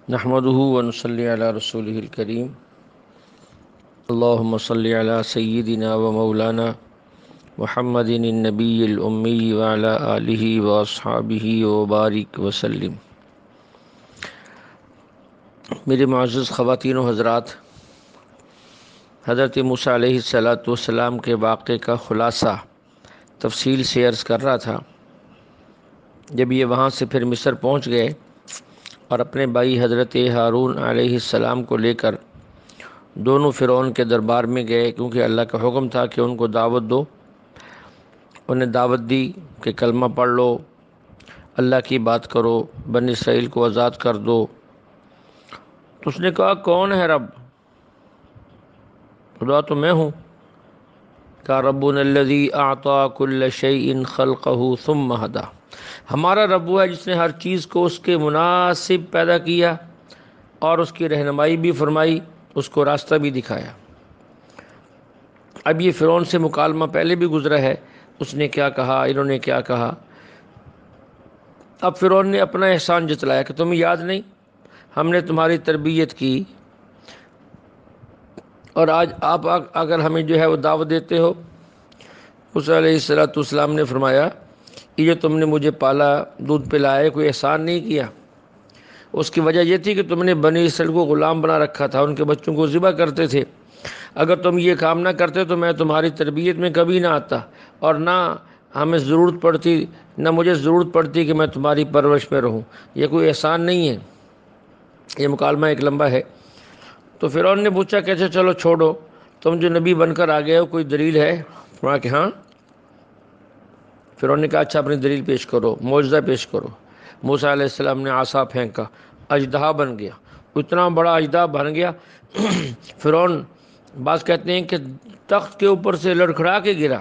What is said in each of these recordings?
نحمده ونصلي على رسوله الكريم اللهم صل على سيدنا ومولانا محمد النبي الأمي وعلى آله وأصحابه وبارك وسلم۔ میرے معزز خواتین و حضرات، حضرت موسیٰ علیہ السلام کے واقعے کا خلاصہ تفصیل سے عرض کر رہا تھا۔ جب یہ وہاں سے پھر مصر پہنچ گئے اور اپنے بھائی حضرت ہارون علیہ السلام کو لے کر دونوں فرعون کے دربار میں گئے، کیونکہ اللہ کا حکم تھا کہ ان کو دعوت دو۔ انہیں دعوت دی کہ کلمہ پڑھ لو، اللہ کی بات کرو، بنی اسرائیل کو آزاد کر دو۔ تو اس نے کہا کون ہے رب؟ خدا تو میں ہوں۔ کہا ربنا الذی اعطی کل شیء خلقہ ثم ہدی، ہمارا رب وہ ہے جس نے ہر چیز کو اس کے مناسب پیدا کیا اور اس کی رہنمائی بھی فرمائی، اس کو راستہ بھی دکھایا۔ اب یہ فرعون سے مکالمہ پہلے بھی گزرا ہے، اس نے کیا کہا، انہوں نے کیا کہا۔ اب فرعون نے اپنا احسان جتلایا کہ تمہیں یاد نہیں، ہم نے تمہاری تربیت کی اور آج آپ اگر ہمیں جو ہے وہ دعوت دیتے ہو۔ موسیٰ علیہ السلام نے فرمایا کہ جو تم نے مجھے پالا، دودھ پلایا، کوئی احسان نہیں کیا۔ اس کی وجہ یہ تھی کہ تم نے بنی اسرائیل کو غلام بنا رکھا تھا، ان کے بچوں کو ذبح کرتے تھے۔ اگر تم یہ کام نہ کرتے تو میں تمہاری تربیت میں کبھی نہ آتا، اور نہ ہمیں ضرورت پڑتی، نہ مجھے ضرورت پڑتی کہ میں تمہاری پرورش میں رہوں۔ یہ کوئی احسان نہیں ہے۔ یہ مکالمہ ایک لمبا ہے۔ تو فرعون نے پوچھا کہ اچھا چلو چھوڑو، تم جو نبی بن کر آ گئے ہو کوئی دلیل ہے؟ فرمایا کہ ہاں۔ فرعون نے کہا اچھا اپنی دلیل پیش کرو، معجزہ پیش کرو۔ موسیٰ علیہ السلام نے عصا پھینکا، اژدہا بن گیا، اتنا بڑا اژدہا بن گیا۔ فرعون بعض کہتے ہیں کہ تخت کے اوپر سے لڑکھڑا کے گرا،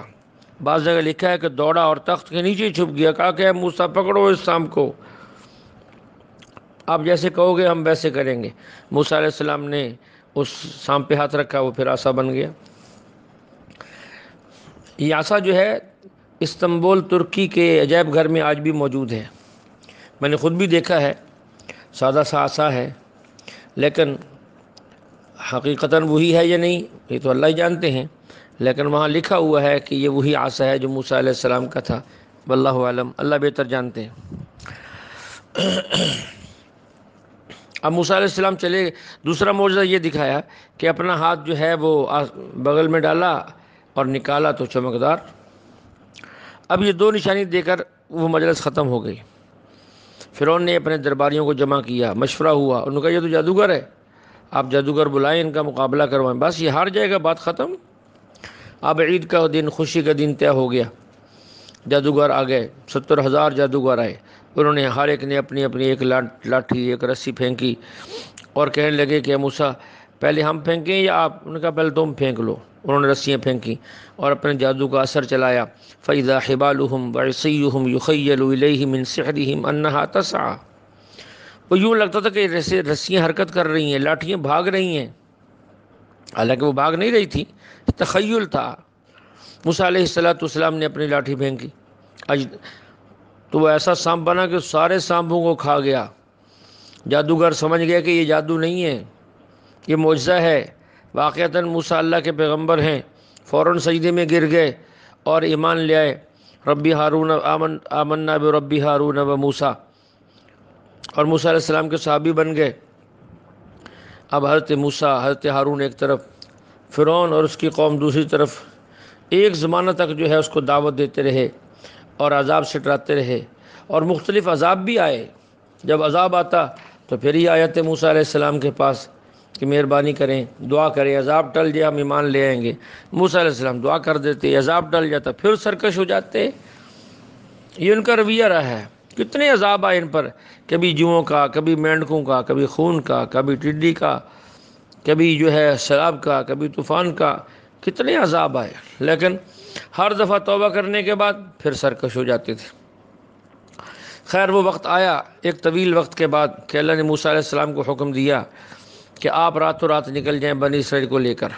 بعض جگہ لکھا ہے کہ دوڑا اور تخت کے نیچے چھپ گیا۔ کہا کہ اے موسیٰ پکڑو اس سانپ کو، آپ جیسے کہو گے ہم ویسے کریں گے۔ موسیٰ علیہ السلام نے اس سانپ پہ ہاتھ رکھا، وہ پھر عصا بن گیا۔ یہ عصا جو ہے استنبول ترکی کے عجائب گھر میں آج بھی موجود ہے۔ میں نے خود بھی دیکھا ہے، سادہ سا عصا ہے، لیکن حقیقتاً وہی ہے یا نہیں یہ تو اللہ ہی جانتے ہیں، لیکن وہاں لکھا ہوا ہے کہ یہ وہی عصا ہے جو موسیٰ علیہ السلام کا تھا۔ واللہ عالم، اللہ بہتر جانتے ہیں۔ اب موسیٰ علیہ السلام چلے، دوسرا معجزہ یہ دکھایا کہ اپنا ہاتھ جو ہے وہ بغل میں ڈالا اور نکالا تو چمکدار۔ اب یہ دو نشانی دے کر وہ مجلس ختم ہو گئی۔ فرعون نے اپنے درباریوں کو جمع کیا، مشورہ ہوا، انہوں نے کہا یہ تو جادوگر ہے، آپ جادوگر بلائیں، ان کا مقابلہ کروائیں، بس یہ ہار جائے گا، بات ختم۔ اب عید کا دن، خوشی کا دن طے ہو گیا۔ جادوگر آ گئے، 70,000 جادوگر آئے، انہوں نے ہر ایک نے اپنی اپنی ایک لاٹھی، ایک رسی پھینکی اور کہنے لگے کہ موسیٰ پہلے ہم پھینکیں یا آپ؟ انہوں نے کہا پہلے تم پھینک لو۔ انہوں نے رسیاں پھینکی اور اپنے جادو کا اثر چلایا۔ فَإِذَا حِبَالُهُمْ وَعِصِيُّهُمْ يُخَيَّلُ إِلَيْهِ مِنْ سِحْرِهِمْ أَنَّهَا تَسْعَىٰ، وہ یوں لگتا تھا کہ رسیاں حرکت کر رہی ہیں، لاٹھیاں بھاگ رہی ہیں، حالانکہ وہ بھاگ نہیں رہی تھی، تخیل تھا۔ موسیٰ علیہ السلام نے اپنی لاٹھی پھینکی تو وہ ایسا سانپ بنا کہ سارے سانپوں کو کھا گیا۔ جادوگر سمجھ گیا کہ یہ جادو نہیں ہے، یہ معجزہ ہے، واقعتاً موسیٰ اللہ کے پیغمبر ہیں۔ فوراً سجدے میں گر گئے اور ایمان لے آئے، ربی ہارون آمنا بربی ہارون و موسیٰ، اور موسیٰ علیہ السلام کے صحابی بن گئے۔ اب حضرت موسیٰ، حضرت ہارون ایک طرف، فرعون اور اس کی قوم دوسری طرف، ایک زمانہ تک جو ہے اس کو دعوت دیتے رہے اور عذاب سے ڈراتے رہے، اور مختلف عذاب بھی آئے۔ جب عذاب آتا تو پھر ہی آیت موسیٰ علیہ السلام کے پاس کہ مہربانی کریں، دعا کریں، عذاب ٹل جائے ہم ایمان لے آئیں گے۔ موسیٰ علیہ السلام دعا کر دیتے، عذاب ٹل جاتا، پھر سرکش ہو جاتے۔ یہ ان کا رویہ رہا ہے۔ کتنے عذاب آئے ان پر، کبھی جوؤں کا، کبھی مینڈکوں کا، کبھی خون کا، کبھی ٹڈی کا، کبھی جو ہے سیلاب کا، کبھی طوفان کا، کتنے عذاب آئے، لیکن ہر دفعہ توبہ کرنے کے بعد پھر سرکش ہو جاتے تھے۔ خیر وہ وقت آیا ایک طویل وقت کے بعد کہ اللہ نے موسیٰ علیہ السلام کو حکم دیا کہ آپ راتوں رات نکل جائیں بنی اسرائیل کو لے کر۔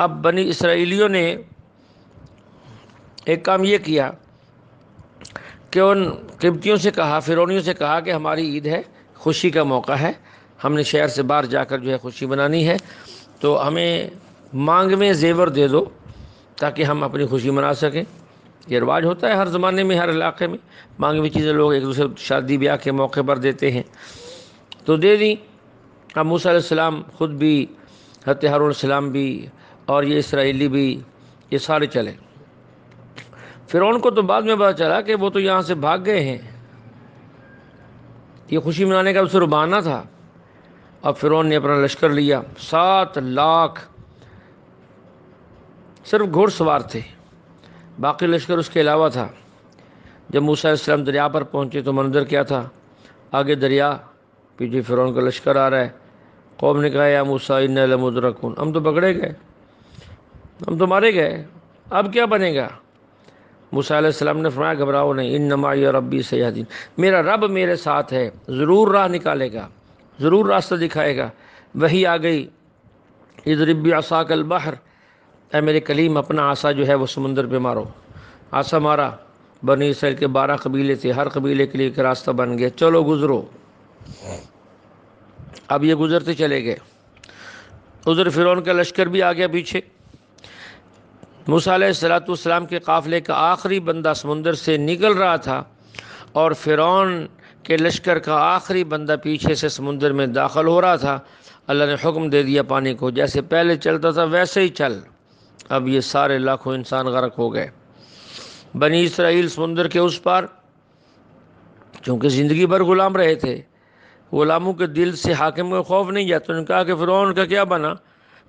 اب بنی اسرائیلیوں نے ایک کام یہ کیا کہ ان قبطیوں سے کہا، فرعونیوں سے کہا کہ ہماری عید ہے، خوشی کا موقع ہے، ہم نے شہر سے باہر جا کر جو ہے خوشی منانی ہے، تو ہمیں مانگ میں زیور دے دو تاکہ ہم اپنی خوشی منا سکیں۔ یہ رواج ہوتا ہے ہر زمانے میں، ہر علاقے میں مانگ میں چیزیں لوگ ایک دوسرے شادی بیاہ کے موقع پر دیتے ہیں، تو دے دی۔ اب موسیٰ علیہ السلام خود بھی، حضرت ہارون علیہ السلام بھی، اور یہ اسرائیلی بھی، یہ سارے چلے۔ فرعون کو تو بعد میں پتا چلا کہ وہ تو یہاں سے بھاگ گئے ہیں، یہ خوشی منانے کا اسے بہانہ تھا۔ اب فرعون نے اپنا لشکر لیا، 7 لاکھ صرف گھوڑ سوار تھے، باقی لشکر اس کے علاوہ تھا۔ جب موسیٰ علیہ السلام دریا پر پہنچے تو منظر کیا تھا؟ آگے دریا، پیچھے فرعون کا لشکر آ رہا ہے۔ قوم نے کہا یا موسیٰ انا لمدرکون، ہم تو پکڑے گئے، ہم تو مارے گئے، اب کیا بنے گا؟ موسیٰ علیہ السلام نے فرمایا گھبراؤ نہیں، ان معی ربی سیہدین، میرا رب میرے ساتھ ہے، ضرور راہ نکالے گا، ضرور راستہ دکھائے گا۔ وہی آ گئی، اضرب بعصاک البحر، اے میرے کلیم اپنا عصا جو ہے وہ سمندر پہ مارو۔ عصا مارا، بنی اسرائیل کے 12 قبیلے تھے، ہر قبیلے کے لیے ایک راستہ بن گیا، چلو گزرو۔ اب یہ گزرتے چلے گئے، ادھر فرعون کا لشکر بھی آ گیا پیچھے۔ موسیٰ علیہ السلام کے قافلے کا آخری بندہ سمندر سے نکل رہا تھا، اور فرعون کے لشکر کا آخری بندہ پیچھے سے سمندر میں داخل ہو رہا تھا۔ اللہ نے حکم دے دیا پانی کو، جیسے پہلے چلتا تھا ویسے ہی چل۔ اب یہ سارے لاکھوں انسان غرق ہو گئے۔ بنی اسرائیل سمندر کے اس پار، چونکہ زندگی بھر غلام رہے تھے، غلاموں کے دل سے حاکم کو خوف نہیں جاتا۔ انہوں نے کہا کہ فرعون کا کیا بنا؟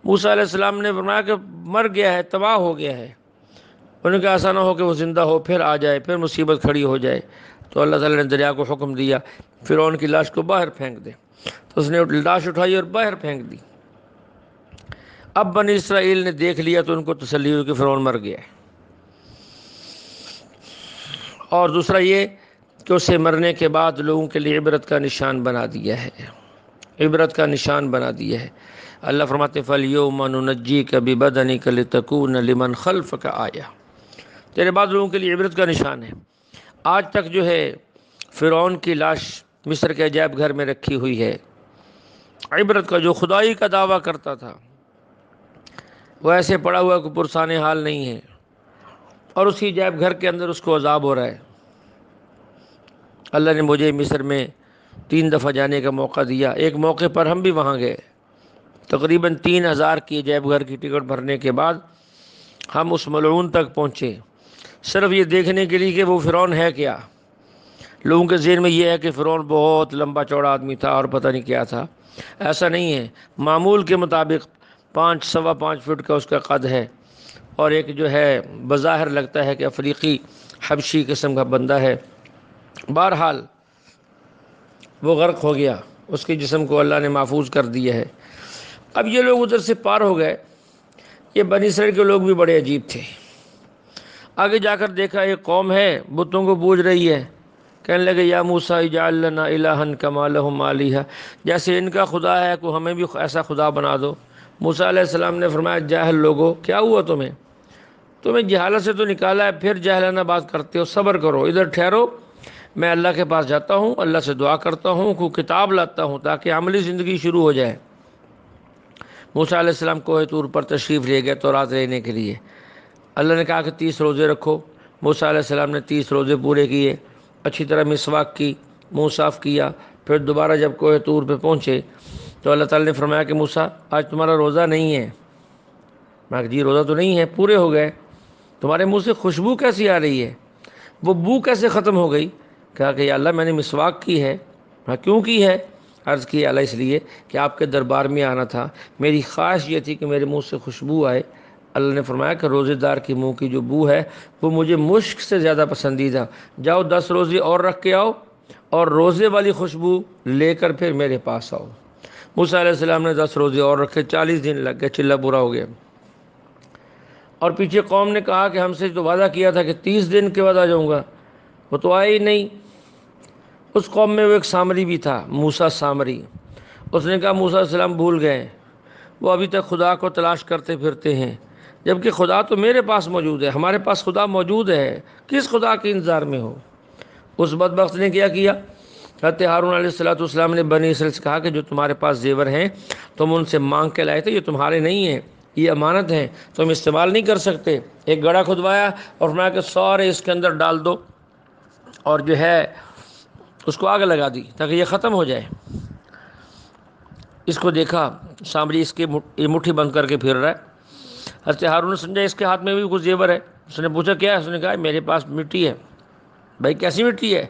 موسیٰ علیہ السلام نے فرمایا کہ مر گیا ہے، تباہ ہو گیا ہے۔ انہوں نے کہا ایسا نہ ہو کہ وہ زندہ ہو پھر آ جائے، پھر مصیبت کھڑی ہو جائے۔ تو اللہ تعالیٰ نے دریا کو حکم دیا فرعون کی لاش کو باہر پھینک دے، تو اس نے لاش اٹھائی اور باہر پھینک دی۔ اب بنی اسرائیل نے دیکھ لیا تو ان کو تسلی ہوئی کہ فرعون مر گیا ہے۔ اور دوسرا یہ کہ اسے مرنے کے بعد لوگوں کے لیے عبرت کا نشان بنا دیا ہے، عبرت کا نشان بنا دیا ہے۔ اللہ فرماتے فَالْيَوْمَ نُنَجِّيكَ بِبَدَنِكَ لِتَكُونَ لِمَنْ خَلْفَكَ آیَةً، تیرے بعد لوگوں کے لیے عبرت کا نشان ہے۔ آج تک جو ہے فرعون کی لاش مصر کے عجائب گھر میں رکھی ہوئی ہے، عبرت کا، جو خدائی کا دعویٰ کرتا تھا وہ ایسے پڑا ہوا کہ پرسان حال نہیں ہے، اور اسی عجائب گھر کے اندر اس کو عذاب ہو رہا ہے۔ اللہ نے مجھے مصر میں 3 دفعہ جانے کا موقع دیا، ایک موقع پر ہم بھی وہاں گئے، تقریباً 3000 کی عجائب گھر کی ٹکٹ بھرنے کے بعد ہم اس ملعون تک پہنچے، صرف یہ دیکھنے کے لیے کہ وہ فرعون ہے کیا۔ لوگوں کے ذہن میں یہ ہے کہ فرعون بہت لمبا چوڑا آدمی تھا اور پتہ نہیں کیا تھا، ایسا نہیں ہے۔ معمول کے مطابق 5.25 فٹ کا اس کا قد ہے، اور ایک جو ہے بظاہر لگتا ہے کہ افریقی حبشی قسم کا بندہ ہے۔ بہرحال وہ غرق ہو گیا، اس کے جسم کو اللہ نے محفوظ کر دیا ہے۔ اب یہ لوگ ادھر سے پار ہو گئے۔ یہ بنی اسرائیل کے لوگ بھی بڑے عجیب تھے۔ آگے جا کر دیکھا ایک قوم ہے بتوں کو پوج رہی ہے، کہنے لگے یا موسیٰ اجعل لنا الہا کما لہم آلہہ، جیسے ان کا خدا ہے کو ہمیں بھی ایسا خدا بنا دو۔ موسیٰ علیہ السلام نے فرمایا جاہل لوگو، کیا ہوا تمہیں جہالت سے تو نکالا ہے، پھر جاہلانہ بات کرتے ہو، صبر کرو، ادھر ٹھہرو، میں اللہ کے پاس جاتا ہوں، اللہ سے دعا کرتا ہوں، کوئی کتاب لاتا ہوں تاکہ عملی زندگی شروع ہو جائے۔ موسیٰ علیہ السلام کوہ طور پر تشریف لے گئے تورات لینے کے لیے۔ اللہ نے کہا کہ 30 روزے رکھو۔ موسیٰ علیہ السلام نے 30 روزے پورے کیے، اچھی طرح مسواک کی، منہ صاف کیا، پھر دوبارہ جب کوہ طور پہ پہنچے تو اللہ تعالیٰ نے فرمایا کہ موسیٰ آج تمہارا روزہ نہیں ہے۔ میں کہا جی روزہ تو نہیں ہے، پورے ہو گئے، تمہارے منہ سے خوشبو کیسی آ رہی ہے، وہ بو کیسے ختم ہو گئی؟ کہا کہ یا اللہ میں نے مسواک کی ہے۔ میں کیوں کی ہے؟ عرض کی اللہ اس لیے کہ آپ کے دربار میں آنا تھا، میری خواہش یہ تھی کہ میرے منہ سے خوشبو آئے۔ اللہ نے فرمایا کہ روزے دار کے منہ کی جو بو ہے وہ مجھے مشک سے زیادہ پسندیدہ، جاؤ 10 روزے اور رکھ کے آؤ اور روزے والی خوشبو لے کر پھر میرے پاس آؤ۔ موسیٰ علیہ السلام نے 10 روزے اور رکھے، 40 دن لگ گئے، چلہ پورا ہو گیا۔ اور پیچھے قوم نے کہا کہ ہم سے تو وعدہ کیا تھا کہ 30 دن کے بعد آ جاؤں گا، وہ تو آیا ہی نہیں۔ اس قوم میں وہ ایک سامری بھی تھا، موسیٰ سامری، اس نے کہا موسیٰ علیہ السلام بھول گئے، وہ ابھی تک خدا کو تلاش کرتے پھرتے ہیں، جبکہ خدا تو میرے پاس موجود ہے، ہمارے پاس خدا موجود ہے، کس خدا کے انتظار میں ہو؟ اس بدبخت نے کیا کیا؟ حضرت ہارون علیہ السلام نے بنی اسرائیل سے کہا کہ جو تمہارے پاس زیور ہیں تم ان سے مانگ کے لائے تھے، یہ تمہارے نہیں ہیں، یہ امانت ہیں، تم استعمال نہیں کر سکتے۔ ایک گڑھا کھدوایا اور فرمایا کہ سارے اس کے اندر ڈال دو، اور جو ہے اس کو آگ لگا دی تاکہ یہ ختم ہو جائے۔ اس کو دیکھا سامری اس کی مٹھی بند کر کے پھر رہا ہے۔ حضرت ہارون نے سمجھا اس کے ہاتھ میں بھی کچھ زیور ہے۔ اس نے پوچھا کیا ہے؟ اس نے کہا میرے پاس مٹی ہے۔ بھائی کیسی مٹی ہے؟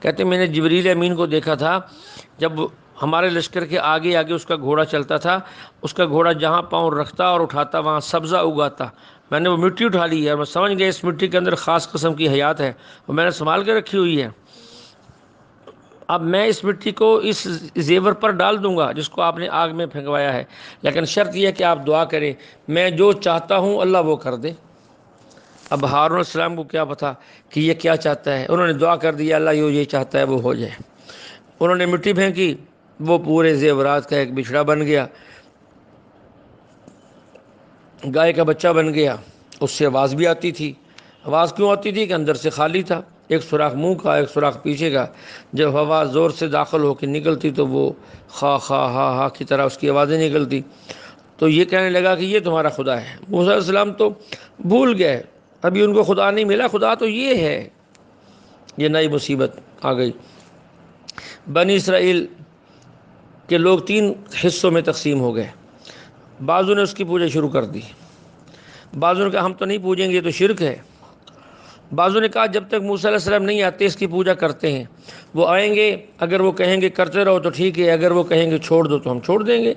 کہتے میں نے جبریل امین کو دیکھا تھا جب ہمارے لشکر کے آگے آگے اس کا گھوڑا چلتا تھا، اس کا گھوڑا جہاں پاؤں رکھتا اور اٹھاتا وہاں سبزہ اگاتا، میں نے وہ مٹی اٹھا لی ہے اور میں سمجھ گیا اس مٹی کے اندر خاص قسم کی حیات ہے اور میں نے سنبھال کے رکھی ہوئی ہے۔ اب میں اس مٹی کو اس زیور پر ڈال دوں گا جس کو آپ نے آگ میں پھینکوایا ہے، لیکن شرط یہ ہے کہ آپ دعا کریں، میں جو چاہتا ہوں اللہ وہ کر دے۔ اب ہارون علیہ السلام کو کیا پتا کہ یہ کیا چاہتا ہے، انہوں نے دعا کر دی اللہ یہ چاہتا ہے وہ ہو جائے۔ انہوں نے مٹی پھینکی، وہ پورے زیورات کا ایک بچھڑا بن گیا، گائے کا بچہ بن گیا۔ اس سے آواز بھی آتی تھی۔ آواز کیوں آتی تھی؟ کہ اندر سے خالی تھا، ایک سوراخ منہ کا ایک سوراخ پیچھے کا۔ جب ہوا زور سے داخل ہو کے نکلتی تو وہ خا خا ہا ہا کی طرح اس کی آوازیں نکلتی۔ تو یہ کہنے لگا کہ یہ تمہارا خدا ہے۔ موسیٰ علیہ السلام تو بھول گئے، ابھی ان کو خدا نہیں ملا، خدا تو یہ ہے۔ یہ نئی مصیبت آ گئی۔ بنی اسرائیل کے لوگ 3 حصوں میں تقسیم ہو گئے۔ بعضوں نے اس کی پوجا شروع کر دی، بعضوں نے کہا ہم تو نہیں پوجیں گے، یہ تو شرک ہے۔ بعضوں نے کہا جب تک موسیٰ علیہ السلام نہیں آتے اس کی پوجا کرتے ہیں، وہ آئیں گے، اگر وہ کہیں گے کرتے رہو تو ٹھیک ہے، اگر وہ کہیں گے چھوڑ دو تو ہم چھوڑ دیں گے۔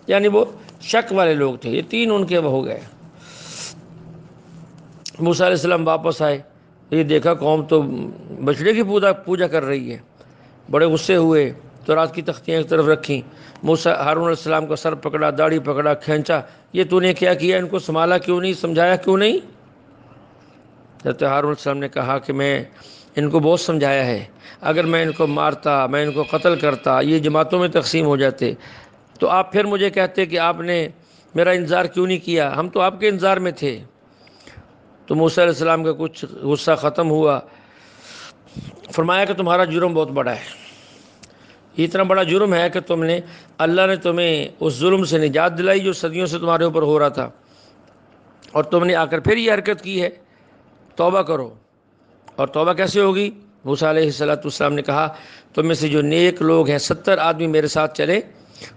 یعنی وہ شک والے لوگ تھے۔ یہ 3 ان کے وہ ہو گئے۔ موسیٰ علیہ السلام واپس آئے، یہ دیکھا قوم تو بچڑے کی پوجا کر رہی ہے، بڑے غصے ہوئے، تو رات کی تختیاں ایک طرف رکھیں، موسیٰ ہارون علیہ السلام کا سر پکڑا، داڑھی پکڑا، کھینچا، یہ تو نے کیا کیا؟ ان کو سنبھالا کیوں نہیں، سمجھایا کیوں نہیں؟ حضرت ہارون علیہ السلام نے کہا کہ میں ان کو بہت سمجھایا ہے، اگر میں ان کو مارتا، میں ان کو قتل کرتا، یہ جماعتوں میں تقسیم ہو جاتے، تو آپ پھر مجھے کہتے کہ آپ نے میرا انتظار کیوں نہیں کیا، ہم تو آپ کے انتظار میں تھے۔ تو موسیٰ علیہ السلام کا کچھ غصہ ختم ہوا، فرمایا کہ تمہارا جرم بہت بڑا ہے، یہ اتنا بڑا جرم ہے کہ اللہ نے تمہیں اس ظلم سے نجات دلائی جو صدیوں سے تمہارے اوپر ہو رہا تھا، اور تم نے آ کر پھر یہ حرکت کی ہے، توبہ کرو۔ اور توبہ کیسے ہوگی؟ موسیٰ علیہ السلام نے کہا تم میں سے جو نیک لوگ ہیں 70 آدمی میرے ساتھ چلے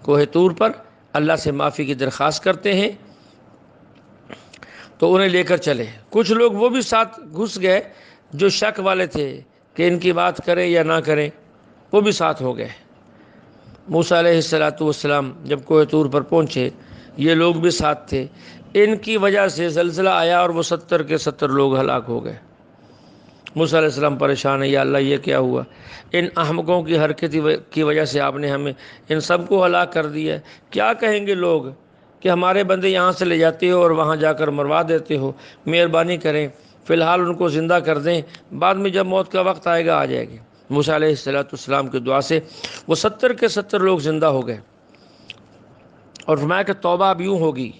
کوہ طور پر، اللہ سے معافی کی درخواست کرتے ہیں، تو انہیں لے کر چلے۔ کچھ لوگ وہ بھی ساتھ گھس گئے جو شک والے تھے کہ ان کی بات کریں یا نہ کریں، وہ بھی ساتھ ہو گئے۔ موسیٰ علیہ السلام جب کوہ طور پر پہنچے، یہ لوگ بھی ساتھ تھے، ان کی وجہ سے زلزلہ آیا اور وہ 70 کے 70 لوگ ہلاک ہو گئے۔ موسیٰ علیہ السلام پریشان ہے، یا اللہ یہ کیا ہوا؟ ان احمقوں کی حرکت کی وجہ سے آپ نے ہمیں ان سب کو ہلاک کر دیا ہے۔ کیا کہیں گے لوگ کہ ہمارے بندے یہاں سے لے جاتے ہو اور وہاں جا کر مروا دیتے ہو؟ مہربانی کریں فی الحال ان کو زندہ کر دیں، بعد میں جب موت کا وقت آئے گا آ جائے گی۔ موسیٰ علیہ السلام کی دعا سے وہ 70 کے 70 لوگ زندہ ہو گئے، اور فرمایا کہ توبہ اب یوں ہوگی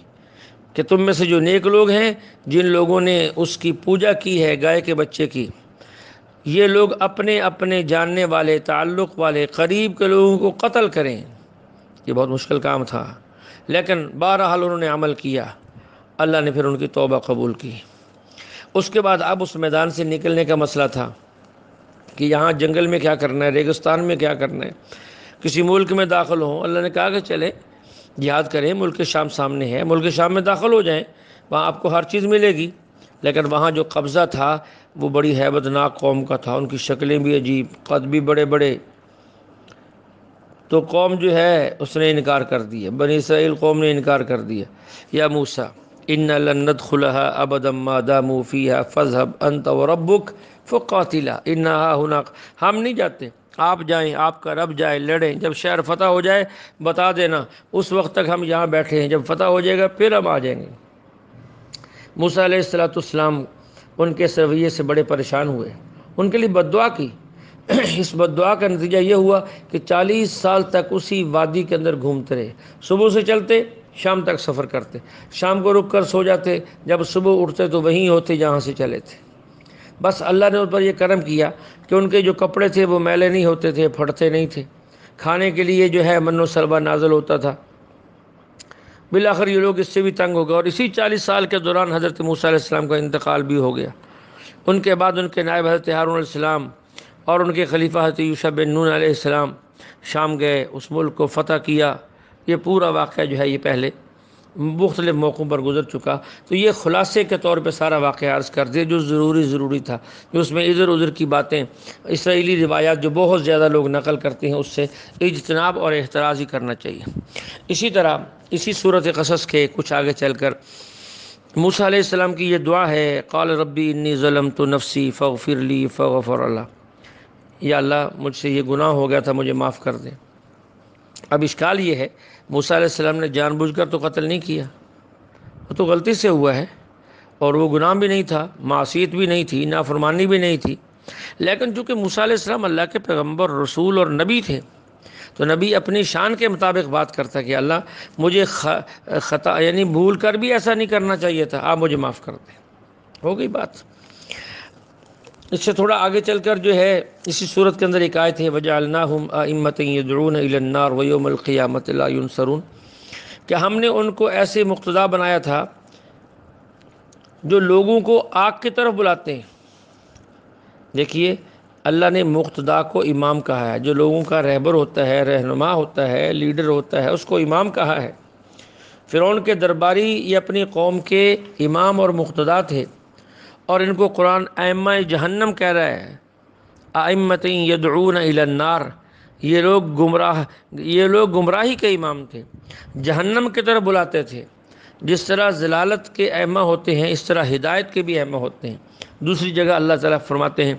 کہ تم میں سے جو نیک لوگ ہیں، جن لوگوں نے اس کی پوجا کی ہے گائے کے بچے کی، یہ لوگ اپنے اپنے جاننے والے، تعلق والے، قریب کے لوگوں کو قتل کریں۔ یہ بہت مشکل کام تھا، لیکن بہرحال انہوں نے عمل کیا، اللہ نے پھر ان کی توبہ قبول کی۔ اس کے بعد اب اس میدان سے نکلنے کا مسئلہ تھا کہ یہاں جنگل میں کیا کرنا ہے، ریگستان میں کیا کرنا ہے، کسی ملک میں داخل ہوں۔ اللہ نے کہا کہ چلیں جہاد کریں، ملک شام سامنے ہے، ملک شام میں داخل ہو جائیں، وہاں آپ کو ہر چیز ملے گی۔ لیکن وہاں جو قبضہ تھا وہ بڑی ہیبت ناک قوم کا تھا، ان کی شکلیں بھی عجیب، قد بھی بڑے بڑے۔ تو قوم جو ہے اس نے انکار کر دیا، بنی اسرائیل قوم نے انکار کر دیا۔ یا موسیٰ ان لن ندخلها ابدا ما داموا فيها فاذهب انت وربك فقاتلا انها هناك، ہم نہیں جاتے، آپ جائیں، آپ کا رب جائے، لڑیں، جب شہر فتح ہو جائے بتا دینا، اس وقت تک ہم یہاں بیٹھے ہیں، جب فتح ہو جائے گا پھر ہم آ جائیں گے۔ موسیٰ علیہ السلام ان کے اس رویے سے بڑے پریشان ہوئے، ان کے لیے بد دعا کی۔ اس بد دعا کا نتیجہ یہ ہوا کہ 40 سال تک اسی وادی کے اندر گھومتے رہے، صبح سے چلتے شام تک سفر کرتے، شام کو رک کر سو جاتے، جب صبح اٹھتے تو وہیں ہوتے جہاں سے چلے تھے۔ بس اللہ نے ان پر یہ کرم کیا کہ ان کے جو کپڑے تھے وہ میلے نہیں ہوتے تھے، پھٹتے نہیں تھے، کھانے کے لیے جو ہے من و سلوہ نازل ہوتا تھا۔ بالآخر یہ لوگ اس سے بھی تنگ ہو گئے، اور اسی 40 سال کے دوران حضرت موسیٰ علیہ السلام کا انتقال بھی ہو گیا۔ ان کے بعد ان کے نائب حضرت ہارون علیہ السلام اور ان کے خلیفہ حضرت یوشع بن نون علیہ السلام شام گئے، اس ملک کو فتح کیا۔ یہ پورا واقعہ جو ہے یہ پہلے مختلف موقعوں پر گزر چکا، تو یہ خلاصے کے طور پہ سارا واقعہ عرض کر دے جو ضروری تھا، جو اس میں ادھر ادھر کی باتیں، اسرائیلی روایات جو بہت زیادہ لوگ نقل کرتے ہیں، اس سے اجتناب اور احتراز ہی کرنا چاہیے۔ اسی طرح اسی صورت قصص کے کچھ آگے چل کر موسیٰ علیہ السلام کی یہ دعا ہے، قال ربی انی ظلمت نفسی فاغفر لی فغفر اللہ، یا اللہ مجھ سے یہ گناہ ہو گیا تھا، مجھے معاف کر دیں۔ اب اشکال یہ ہے، موسیٰ علیہ السلام نے جان بوجھ کر تو قتل نہیں کیا، وہ تو غلطی سے ہوا ہے، اور وہ گناہ بھی نہیں تھا، معصیت بھی نہیں تھی، نافرمانی بھی نہیں تھی، لیکن چونکہ موسیٰ علیہ السلام اللہ کے پیغمبر، رسول اور نبی تھے، تو نبی اپنی شان کے مطابق بات کرتا کہ اللہ مجھے خطا یعنی بھول کر بھی ایسا نہیں کرنا چاہیے تھا، آپ مجھے معاف کر دیں، ہو گئی بات۔ اس سے تھوڑا آگے چل کر جو ہے اسی صورت کے اندر ایک آیت ہے، وَجَعَلْنَاهُمْ أَئِمَّةً يَدْعُونَ إِلَى النَّارِ وَيَوْمَ الْقِيَامَةِ لَا يُنصَرُونَ، کہ ہم نے ان کو ایسے مقتدا بنایا تھا جو لوگوں کو آگ کی طرف بلاتے ہیں۔ دیکھیے اللہ نے مقتدا کو امام کہا ہے، جو لوگوں کا رہبر ہوتا ہے، رہنما ہوتا ہے، لیڈر ہوتا ہے، اس کو امام کہا ہے۔ فرعون کے درباری یہ اپنی قوم کے امام اور مقتدا تھے، اور ان کو قرآن ائمہ جہنم کہہ رہا ہے، ائمۃ یدعون الی النار، یہ لوگ گمراہی کے امام تھے، جہنم کی طرف بلاتے تھے۔ جس طرح ضلالت کے ائمہ ہوتے ہیں، اس طرح ہدایت کے بھی ائمہ ہوتے ہیں۔ دوسری جگہ اللہ تعالیٰ فرماتے ہیں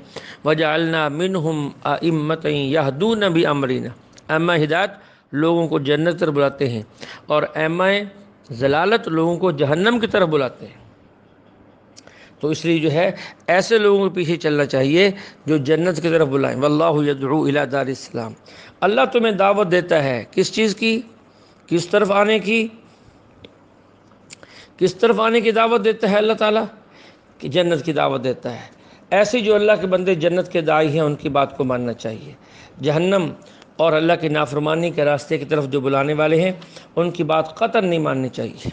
وَجَعَلْنَا مِنْهُمْ أَئِمَّةً يَهْدُونَ بِأَمْرِنَا، ائمہ ہدایت لوگوں کو جنت طرف بلاتے ہیں، اور ائمہ ضلالت لوگوں کو جہنم کی طرف بلاتے ہیں۔ تو اس لیے جو ہے ایسے لوگوں کے پیچھے چلنا چاہیے جو جنت کی طرف بلائیں۔ واللہ یدعو الی دار السلام، اللہ تمہیں دعوت دیتا ہے کس چیز کی؟ کس طرف آنے کی؟ کس طرف آنے کی دعوت دیتا ہے اللہ تعالیٰ؟ کہ جنت کی دعوت دیتا ہے۔ ایسے جو اللہ کے بندے جنت کے داعی ہیں ان کی بات کو ماننا چاہیے، جہنم اور اللہ کی نافرمانی کے راستے کی طرف جو بلانے والے ہیں ان کی بات قطعاً نہیں ماننی چاہیے۔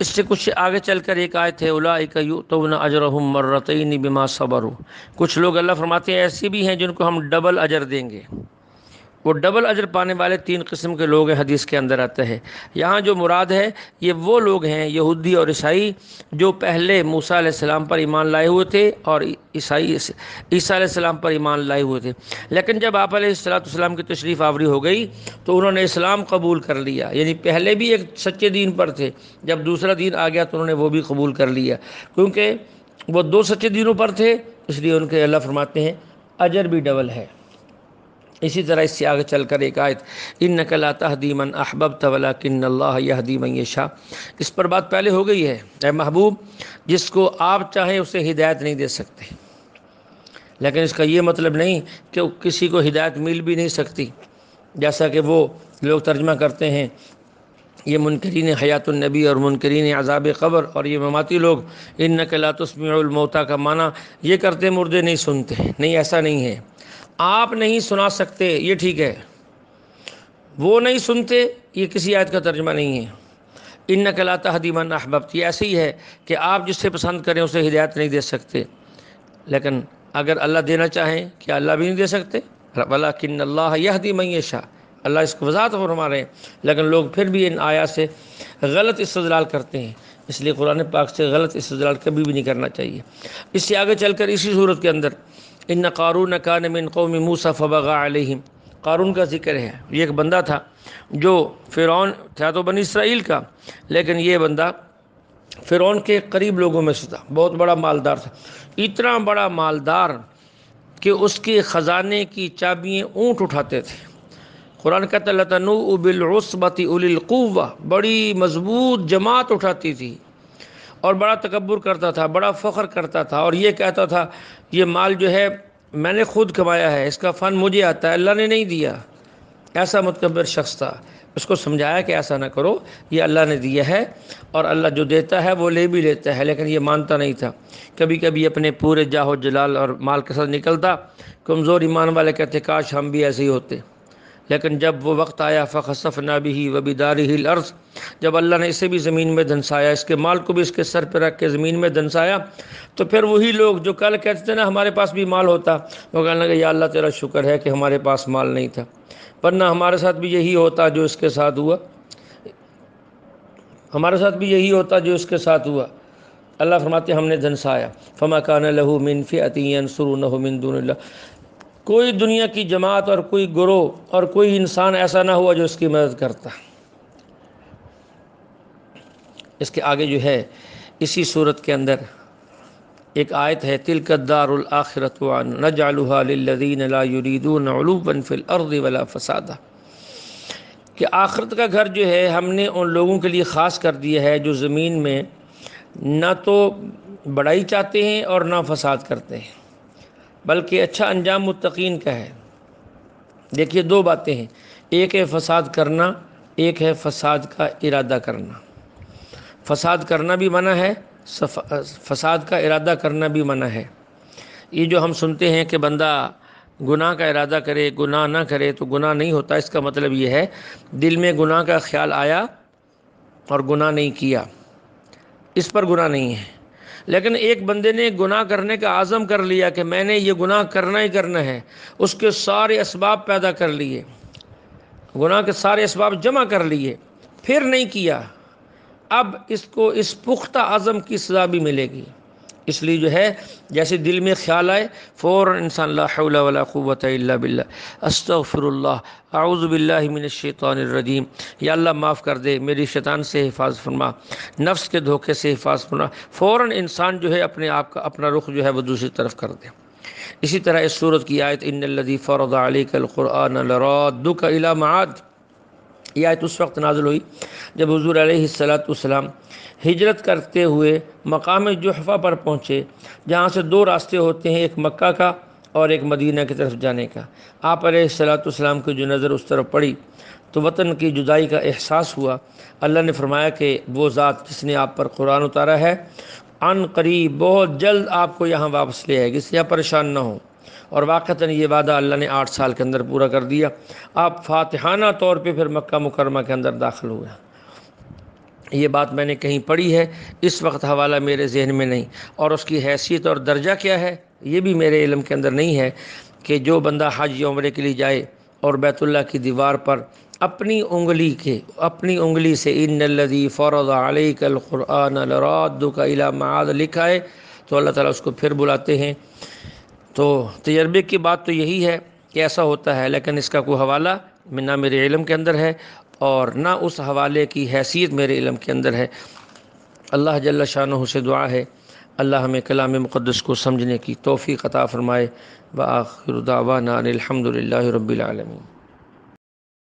اس سے کچھ آگے چل کر ایک آیت ہے اولئک یؤتون اجرہم مرتین بما صبروا، کچھ لوگ اللہ فرماتے ہیں ایسے بھی ہیں جن کو ہم ڈبل اجر دیں گے۔ وہ ڈبل اجر پانے والے 3 قسم کے لوگ ہیں، حدیث کے اندر آتا ہے۔ یہاں جو مراد ہے یہ وہ لوگ ہیں یہودی اور عیسائی جو پہلے موسیٰ علیہ السلام پر ایمان لائے ہوئے تھے اور عیسیٰ علیہ السلام پر ایمان لائے ہوئے تھے، لیکن جب آپ علیہ السلام کی تشریف آوری ہو گئی تو انہوں نے اسلام قبول کر لیا، یعنی پہلے بھی ایک سچے دین پر تھے، جب دوسرا دین آ گیا تو انہوں نے وہ بھی قبول کر لیا، کیونکہ وہ 2 سچے دینوں پر تھے، اس لیے ان کے اللہ فرماتے ہیں اجر بھی ڈبل ہے۔ اسی طرح اس سے آگے چل کر ایک آیت انک لا تہدی من احببت ولکن اللہ یہدی من یشاء، اس پر بات پہلے ہو گئی ہے، اے محبوب جس کو آپ چاہیں اسے ہدایت نہیں دے سکتے، لیکن اس کا یہ مطلب نہیں کہ کسی کو ہدایت مل بھی نہیں سکتی، جیسا کہ وہ لوگ ترجمہ کرتے ہیں یہ منکرین حیات النبی اور منکرین عذاب قبر اور یہ مماتی لوگ انک لا تسمع الموتى کا معنی یہ کرتے مردے نہیں سنتے، نہیں ایسا نہیں ہے، آپ نہیں سنا سکتے یہ ٹھیک ہے، وہ نہیں سنتے یہ کسی آیت کا ترجمہ نہیں ہے۔ انک لا تہدی من احببت یہ ایسے ہی ہے کہ آپ جس سے پسند کریں اسے ہدایت نہیں دے سکتے، لیکن اگر اللہ دینا چاہیں کیا اللہ بھی نہیں دے سکتے؟ ولکن اللہ یہدی من یشاء، اللہ اس کو وضاحت فرما رہے ہیں، لیکن لوگ پھر بھی ان آیات سے غلط استدلال کرتے ہیں، اس لیے قرآن پاک سے غلط استدلال کبھی بھی نہیں کرنا چاہیے۔ اس سے آگے چل کر اسی صورت کے اندر ان قارون کان من قوم موسیٰ فبغى علیہم، قارون کا ذکر ہے، یہ ایک بندہ تھا جو فرعون تھا تو بنی اسرائیل کا، لیکن یہ بندہ فرعون کے قریب لوگوں میں سے تھا، بہت بڑا مالدار تھا، اتنا بڑا مالدار کہ اس کے خزانے کی چابیاں اونٹ اٹھاتے تھے۔ قرآن کہتا ہے لَتَنُوءُ بِالْعُصْبَةِ أُولِي الْقُوَّةِ، بڑی مضبوط جماعت اٹھاتی تھی اور بڑا تکبر کرتا تھا، بڑا فخر کرتا تھا، اور یہ کہتا تھا یہ مال جو ہے میں نے خود کمایا ہے، اس کا فن مجھے آتا ہے، اللہ نے نہیں دیا، ایسا متکبر شخص تھا۔ اس کو سمجھایا کہ ایسا نہ کرو، یہ اللہ نے دیا ہے اور اللہ جو دیتا ہے وہ لے بھی لیتا ہے، لیکن یہ مانتا نہیں تھا۔ کبھی کبھی اپنے پورے جاہ و جلال اور مال کے ساتھ نکلتا، کمزور ایمان والے کہتے کاش ہم بھی ایسے ہی ہوتے، لیکن جب وہ وقت آیا فخسفنا به وبدارہ الارض، جب اللہ نے اسے بھی زمین میں دھنسایا، اس کے مال کو بھی اس کے سر پہ رکھ کے زمین میں دھنسایا، تو پھر وہی لوگ جو کل کہتے تھے نا ہمارے پاس بھی مال ہوتا، وہ کہنے لگے یا اللہ تیرا شکر ہے کہ ہمارے پاس مال نہیں تھا، ورنہ ہمارے ساتھ بھی یہی ہوتا جو اس کے ساتھ ہوا، ہمارے ساتھ بھی یہی ہوتا جو اس کے ساتھ ہوا۔ اللہ فرماتے ہیں ہم نے دھنسایا، فما کان له من فئۃ ینصرونہ من دون اللہ، کوئی دنیا کی جماعت اور کوئی گروہ اور کوئی انسان ایسا نہ ہوا جو اس کی مدد کرتا۔ اس کے آگے جو ہے اسی صورت کے اندر ایک آیت ہے تلک الدار الآخرۃ نجعلها للذین لا یریدون علوا فی الارض ولا فسادا، کہ آخرت کا گھر جو ہے ہم نے ان لوگوں کے لیے خاص کر دیا ہے جو زمین میں نہ تو بڑائی چاہتے ہیں اور نہ فساد کرتے ہیں، بلکہ اچھا انجام متقین کا ہے۔ دیکھیے دو باتیں ہیں، ایک ہے فساد کرنا، ایک ہے فساد کا ارادہ کرنا۔ فساد کرنا بھی منع ہے، فساد کا ارادہ کرنا بھی منع ہے۔ یہ جو ہم سنتے ہیں کہ بندہ گناہ کا ارادہ کرے گناہ نہ کرے تو گناہ نہیں ہوتا، اس کا مطلب یہ ہے دل میں گناہ کا خیال آیا اور گناہ نہیں کیا، اس پر گناہ نہیں ہے۔ لیکن ایک بندے نے گناہ کرنے کا عزم کر لیا کہ میں نے یہ گناہ کرنا ہی کرنا ہے، اس کے سارے اسباب پیدا کر لیے، گناہ کے سارے اسباب جمع کر لیے، پھر نہیں کیا، اب اس کو اس پختہ عزم کی سزا بھی ملے گی۔ اس لیے جو ہے جیسے دل میں خیال آئے فوراً انسان لا حول ولا قوت الا باللہ، استغفر اللہ، اعوذ باللہ من الشیطان الرجیم، یا اللہ معاف کر دے، میری شیطان سے حفاظت فرما، نفس کے دھوکے سے حفاظت فرما، فوراً انسان جو ہے اپنے آپ کا اپنا رخ جو ہے وہ دوسری طرف کر دے۔ اسی طرح اس سورت کی آیت ان الذی فرض علیک القرآن لرادک الی معاد، یہ آیت اس وقت نازل ہوئی جب حضور علیہ السلام ہجرت کرتے ہوئے مقام جحفہ پر پہنچے، جہاں سے دو راستے ہوتے ہیں، ایک مکہ کا اور ایک مدینہ کی طرف جانے کا۔ آپ علیہ السلام کی جو نظر اس طرف پڑی تو وطن کی جدائی کا احساس ہوا۔ اللہ نے فرمایا کہ وہ ذات جس نے آپ پر قرآن اتارا ہے عن قریب بہت جلد آپ کو یہاں واپس لے آئے گی، اس لیے پریشان نہ ہوں۔ اور واقعتاً یہ وعدہ اللہ نے 8 سال کے اندر پورا کر دیا۔ آپ فاتحانہ طور پہ پھر مکہ مکرمہ کے اندر داخل ہوئے۔ یہ بات میں نے کہیں پڑھی ہے، اس وقت حوالہ میرے ذہن میں نہیں، اور اس کی حیثیت اور درجہ کیا ہے یہ بھی میرے علم کے اندر نہیں ہے، کہ جو بندہ حج یا عمرے کے لیے جائے اور بیت اللہ کی دیوار پر اپنی انگلی سے ان الذی فرض علیک القرآن لرادک الی معاد لکھا ہے تو اللہ تعالیٰ اس کو پھر بلاتے ہیں۔ تو تجربے کی بات تو یہی ہے کہ ایسا ہوتا ہے، لیکن اس کا کوئی حوالہ نہ میرے علم کے اندر ہے اور نہ اس حوالے کی حیثیت میرے علم کے اندر ہے۔ اللہ جل شانہ سے دعا ہے اللہ ہمیں کلام مقدس کو سمجھنے کی توفیق عطا فرمائے۔ وآخر دعوانا ان الحمد للہ رب العالمین۔